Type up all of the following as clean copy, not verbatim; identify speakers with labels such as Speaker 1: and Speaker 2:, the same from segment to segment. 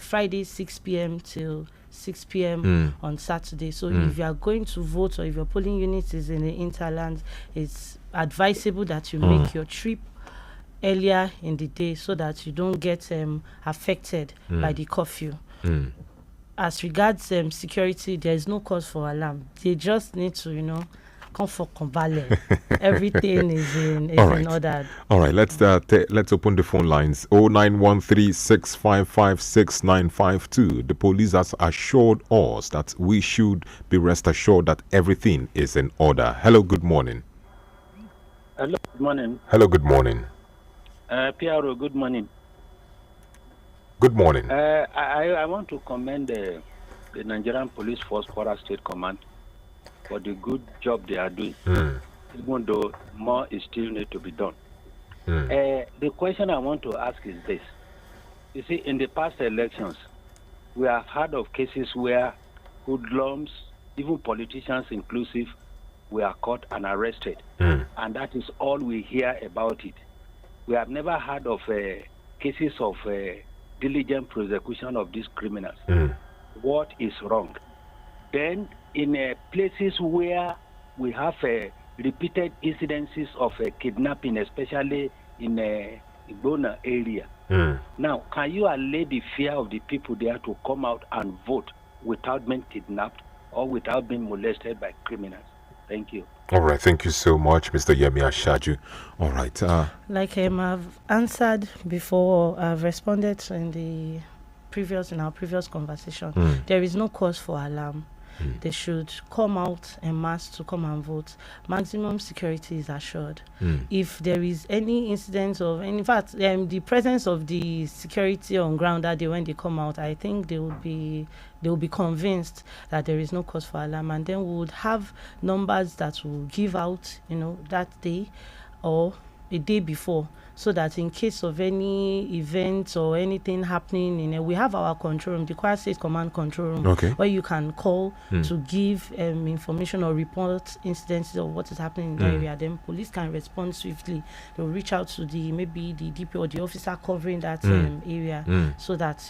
Speaker 1: Friday 6 p.m. till 6 p.m. on Saturday. So if you are going to vote or if your polling unit is in the interland, it's advisable that you make your trip earlier in the day so that you don't get affected by the curfew. As regards security, there is no cause for alarm. They just need to, come for convalescence. Everything is in order.
Speaker 2: All right, let's open the phone lines. 0913-655-6952. The police has assured us that we should be rest assured that everything is in order. Hello, good morning.
Speaker 3: Hello, good morning.
Speaker 2: Hello, good morning.
Speaker 3: PRO, good morning.
Speaker 2: Good morning.
Speaker 3: I want to commend the Nigerian Police Force Kwara State Command for the good job they are doing, even though more is still need to be done. The question I want to ask is this. You see, in the past elections, we have heard of cases where hoodlums, even politicians inclusive, were caught and arrested. And that is all we hear about it. We have never heard of cases of diligent prosecution of these criminals. What is wrong? Then, in places where we have repeated incidences of kidnapping, especially in Igbona area. Now, can you allay the fear of the people there to come out and vote without being kidnapped or without being molested by criminals? Thank you.
Speaker 2: All right, thank you so much, Mr. Yemi Ashaju. All right.
Speaker 1: Like I've answered before, I've responded in our previous conversation. There is no cause for alarm. They should come out en masse to come and vote. Maximum security is assured. If there is any incident of, in fact, the presence of the security on ground that day when they come out, I think they will be convinced that there is no cause for alarm, and then we would have numbers that will give out, that day or a day before, so that in case of any event or anything happening, we have our control room, the Kwara State Command Control Room, where you can call to give information or report incidences of what is happening in the area. Then police can respond swiftly. They'll reach out to maybe the DP or the officer covering that area, so that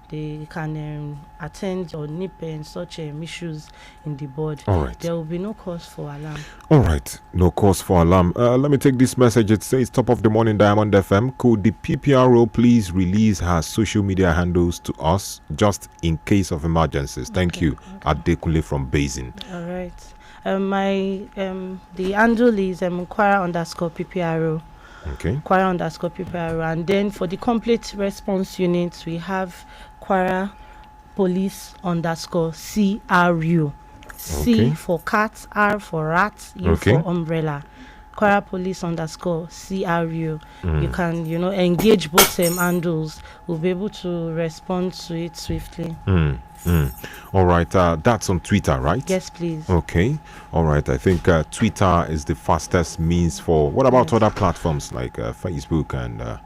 Speaker 1: they can attend or nip such issues in the board.
Speaker 2: All right.
Speaker 1: There will be no cause for alarm.
Speaker 2: All right. No cause for alarm. Let me take this message. It says, top of the morning, Diamond FM. Could the PPRO please release her social media handles to us just in case of emergencies? Thank you. Adekunle from Basin.
Speaker 1: All right. The handle is Kwara_PPRO.
Speaker 2: Okay.
Speaker 1: Kwara_PPRO. And then for the complete response units, we have Kwara Police_CRU. C for cat, R for rat, U for umbrella. Kwara Police_CRU. You can, engage both handles. We'll be able to respond to it swiftly.
Speaker 2: All right. That's on Twitter, right?
Speaker 1: Yes, please.
Speaker 2: Okay. All right. I think Twitter is the fastest means for. What about other platforms like Facebook and?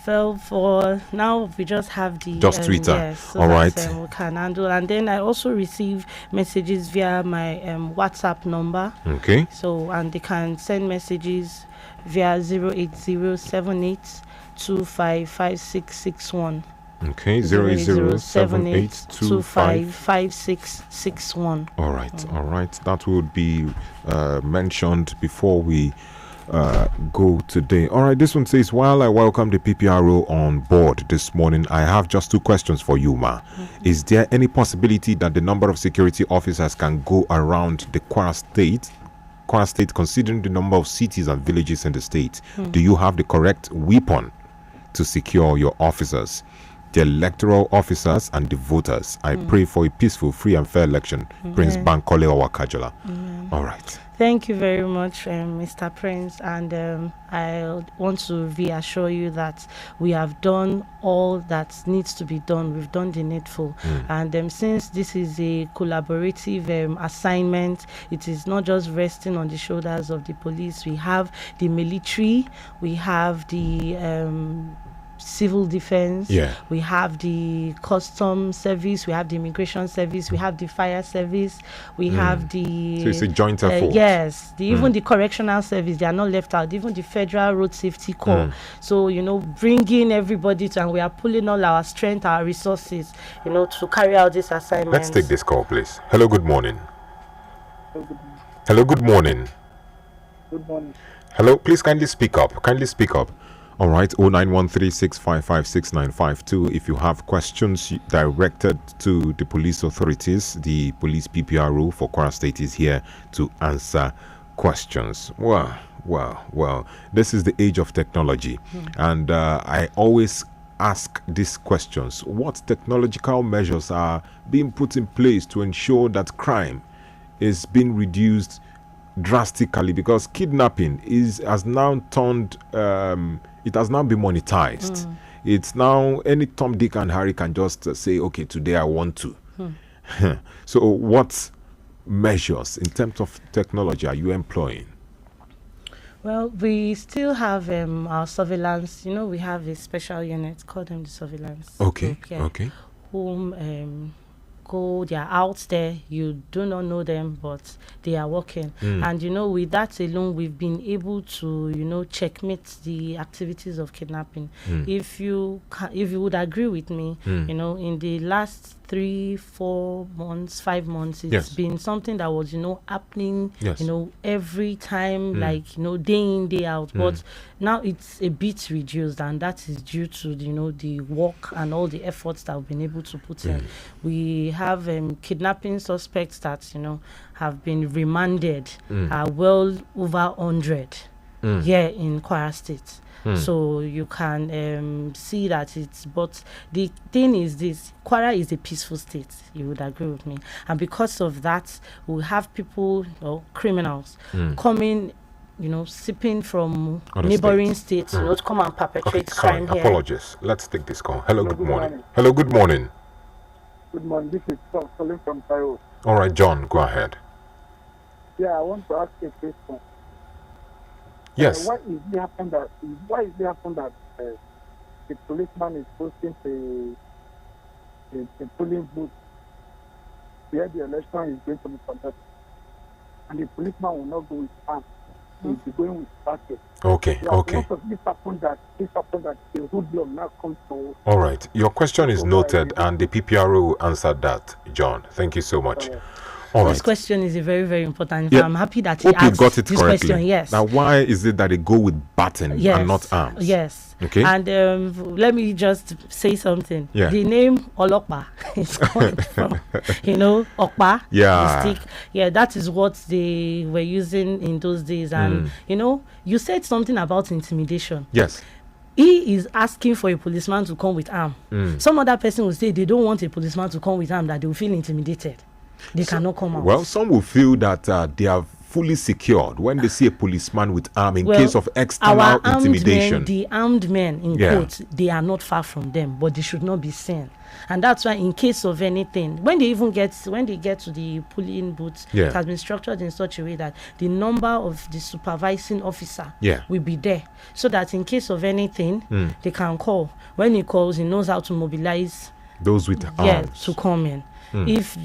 Speaker 1: For now, we just have the
Speaker 2: Twitter.
Speaker 1: Yes, so
Speaker 2: all right.
Speaker 1: We can handle, and then I also receive messages via my WhatsApp number.
Speaker 2: Okay.
Speaker 1: So and they can send messages via 08078255661.
Speaker 2: Okay,
Speaker 1: 08078255661.
Speaker 2: All right, all right. That would be mentioned before we go today. All right, this one says, while I welcome the PPRO on board this morning, I have just two questions for you, ma. Is there any possibility that the number of security officers can go around the Kwara State, considering the number of cities and villages in the state? Do you have the correct weapon to secure your officers, the electoral officers and the voters? I pray for a peaceful, free and fair election. Prince Bankole Owakajola. All right.
Speaker 1: Thank you very much, Mr. Prince, and I want to reassure you that we have done all that needs to be done. We've done the needful, and since this is a collaborative assignment, it is not just resting on the shoulders of the police. We have the military, we have the civil defense,
Speaker 2: Yeah.
Speaker 1: we have the custom service, we have the immigration service, we have the fire service, we have the
Speaker 2: So it's a joint effort.
Speaker 1: yes, even the correctional service, they are not left out, even the Federal Road Safety Corps. So bringing everybody to, and we are pulling all our strength, our resources, to carry out this assignment.
Speaker 2: Let's take this call, please. Hello, good morning. Hello, good morning.
Speaker 4: Good morning.
Speaker 2: Hello, please kindly speak up. All right, 0913-655-6952. If you have questions directed to the police authorities, the police PPRO for Kwara State is here to answer questions. Well, this is the age of technology, and I always ask these questions. What technological measures are being put in place to ensure that crime is being reduced drastically? Because kidnapping has now turned it has now been monetized. It's now any Tom, Dick and Harry can just say, okay, today I want to. So what measures in terms of technology are you employing?
Speaker 1: Well, we still have our surveillance. We have a special unit called the surveillance
Speaker 2: Okay.
Speaker 1: group,
Speaker 2: Okay.
Speaker 1: whom they are out there, you do not know them, but they are working. And with that alone, we've been able to checkmate the activities of kidnapping. If you would agree with me, in the last 3, 4 months, 5 months, it's been something that was happening every time, like day in, day out. But now it's a bit reduced, and that is due to the work and all the efforts that we've been able to put in. We have kidnapping suspects that have been remanded, well over 100 here in Kwara State. So you can see that but the thing is this: Kwara is a peaceful state. You would agree with me, and because of that, we have people or criminals coming, sipping from
Speaker 2: Other
Speaker 1: neighboring states, to come and perpetrate crime here.
Speaker 2: Apologies. Let's take this call. Hello, good morning. Hello, good morning.
Speaker 4: Good morning. This is Tom calling from Cairo.
Speaker 2: All right, John, go ahead.
Speaker 4: Yeah, I want to ask a question.
Speaker 2: Yes.
Speaker 4: Why is it happen that the policeman is posting a polling booth where the election is going to be conducted, and the policeman will not go with arms? He will be going with bucket.
Speaker 2: Okay.
Speaker 4: This happened that the hoodlum now comes to.
Speaker 2: All right. Your question is noted, and the PPRO will answer that, John. Thank you so much. All
Speaker 1: This
Speaker 2: right.
Speaker 1: question is a very, very important.
Speaker 2: Yeah.
Speaker 1: I'm happy that he
Speaker 2: Hope you
Speaker 1: asked
Speaker 2: got it
Speaker 1: this
Speaker 2: correctly.
Speaker 1: question. Yes.
Speaker 2: Now, why is it that they go with baton and not arms?
Speaker 1: Yes.
Speaker 2: Okay.
Speaker 1: And let me just say something.
Speaker 2: Yeah.
Speaker 1: The name Olokpa is coming from, Okpa.
Speaker 2: Yeah.
Speaker 1: The stick. Yeah, that is what they were using in those days. And, you said something about intimidation.
Speaker 2: Yes.
Speaker 1: He is asking for a policeman to come with arm. Some other person will say they don't want a policeman to come with arm, that they will feel intimidated. They cannot come out.
Speaker 2: Well, some will feel that they are fully secured when they see a policeman with arm in case of external intimidation.
Speaker 1: The armed men, in quotes, they are not far from them, but they should not be seen. And that's why, in case of anything, when they get to the polling booth, it has been structured in such a way that the number of the supervising officer will be there, so that in case of anything, they can call. When he calls, he knows how to mobilize
Speaker 2: those with arms
Speaker 1: to come in. If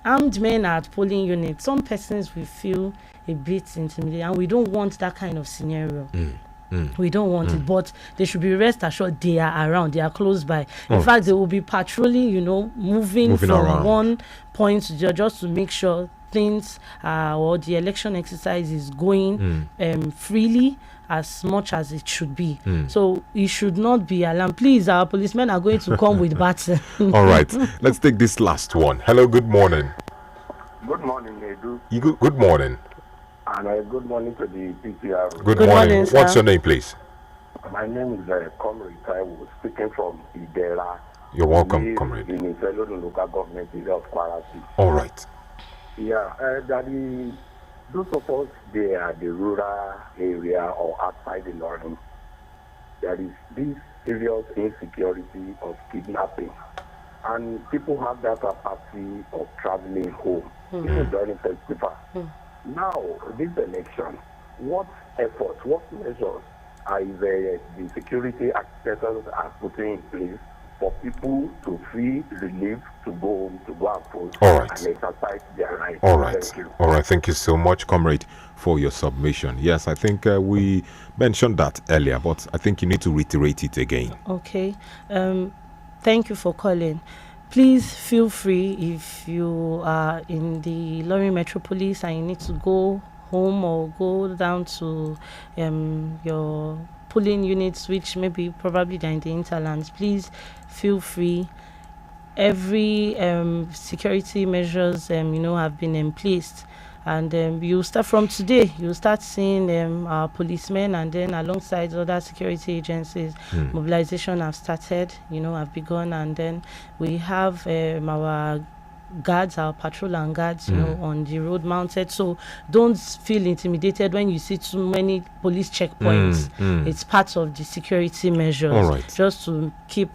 Speaker 1: armed men are at polling units, some persons will feel a bit intimidated, and we don't want that kind of scenario. We don't want it, but they should be rest assured they are around, they are close by. In fact, they will be patrolling, moving from
Speaker 2: around
Speaker 1: one point to the other, just to make sure things or the election exercise is going freely, as much as it should be. So it should not be alarmed. Please, our policemen are going to come with baton.
Speaker 2: All right, let's take this last one. Hello, good morning.
Speaker 5: Good morning, Nedu.
Speaker 2: Good morning.
Speaker 5: And good morning to the PPR.
Speaker 2: Good morning. What's your name, please?
Speaker 5: My name is Comrade Taiwo, speaking from Idera.
Speaker 2: You're welcome, Comrade.
Speaker 5: In the local government area of Kwara State.
Speaker 2: All right.
Speaker 5: Yeah, those of us there at the rural area or outside the London, there is this serious insecurity of kidnapping. And people have that capacity of traveling home during festival. Now, this election, what efforts, what measures the security architects are putting in place for people to feel relieved to go home, to go and vote and exercise their rights.
Speaker 2: All right.
Speaker 5: Thank you.
Speaker 2: All right. Thank you so much, comrade, for your submission. Yes, I think we mentioned that earlier, but I think you need to reiterate it again.
Speaker 1: Okay. Thank you for calling. Please feel free if you are in the Lorry Metropolis and you need to go home or go down to your polling units, which maybe probably they're in the interlands. Please feel free. Every security measures have been in place, and you start from today. You start seeing our policemen, and then alongside other security agencies, mobilization have started. Have begun, and then we have our guards, our patrol and guards, on the road mounted. So don't feel intimidated when you see too many police checkpoints. It's part of the security measures.
Speaker 2: All right.
Speaker 1: Just to keep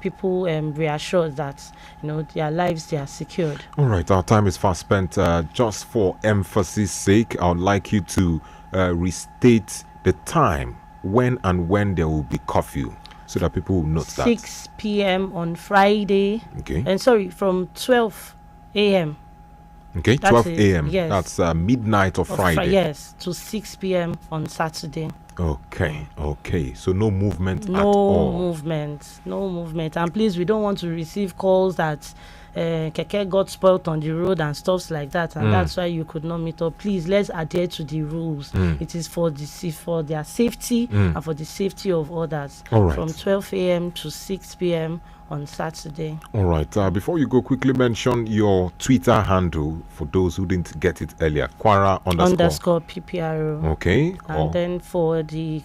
Speaker 1: people reassured that their lives, they are secured.
Speaker 2: All right, our time is fast spent. Just for emphasis sake, I would like you to restate the time when there will be curfew, so that people will note
Speaker 1: 6 p.m. on Friday.
Speaker 2: Okay.
Speaker 1: And sorry, from 12 a.m.
Speaker 2: Okay, 12 a.m.
Speaker 1: Yes.
Speaker 2: That's midnight of Friday.
Speaker 1: Yes, to 6 p.m. on Saturday.
Speaker 2: Okay. So no movement at all.
Speaker 1: No movement. And please, we don't want to receive calls that keke got spoiled on the road and stuff like that, and that's why you could not meet up. Please, let's adhere to the rules. It is for their safety and for the safety of others.
Speaker 2: All right.
Speaker 1: From 12 a.m. to 6 p.m. on Saturday.
Speaker 2: All right. Before you go, quickly mention your Twitter handle for those who didn't get it earlier. Kwara _
Speaker 1: PPRO.
Speaker 2: Okay.
Speaker 1: And then for the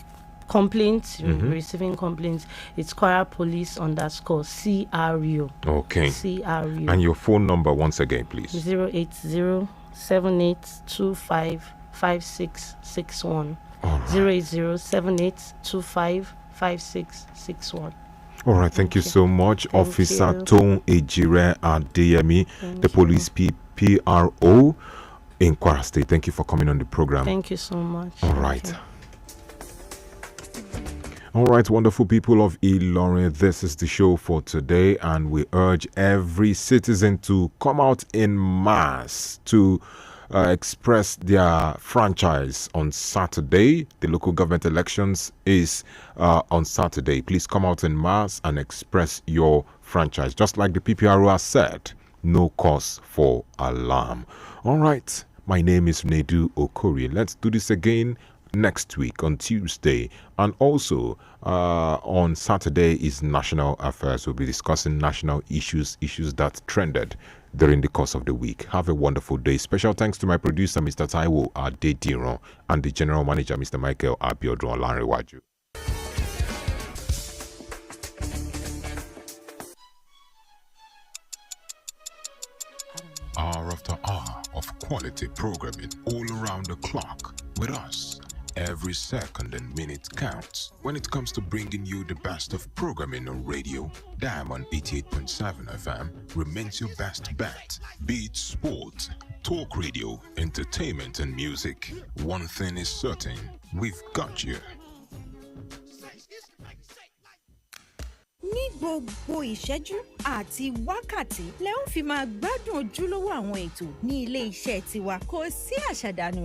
Speaker 1: complaints, receiving complaints, it's Kwara Police _ CRU.
Speaker 2: Okay.
Speaker 1: CRU.
Speaker 2: And your phone number once again, please.
Speaker 1: 080-7825-5661. 080-7825-5661.
Speaker 2: All right, thank you so much, Officer Tom Ejire Adeyemi, the police PRO in Kwara State. Thank you for coming on the program.
Speaker 1: Thank you so much.
Speaker 2: All right. All right, wonderful people of Ilorin, this is the show for today, and we urge every citizen to come out in mass to express their franchise on Saturday. The local government elections is on Saturday. Please come out in mass and express your franchise. Just like the PPRO has said, no cause for alarm. All right, my name is Nedu Okorie. Let's do this again next week on Tuesday, and also on Saturday is National Affairs. We'll be discussing national issues that trended during the course of the week. Have a wonderful day. Special thanks to my producer, Mr. Taiwo Adediran, and the general manager, Mr. Michael Abiodun Olanrewaju. Hour after hour of quality programming all around the clock with us. Every second and minute counts when it comes to bringing you the best of programming on radio. Diamond 88.7 FM remains your best bet. Be it sport, talk radio, entertainment and music. One thing is certain, we've got you.
Speaker 6: Ní gbogbo ìṣẹ́jú àti wákàtí lẹ ó fi máa gbádùn ojúlówó àwọn ètò ní ilé iṣẹ́ tiwa. Kò sí àṣàdànù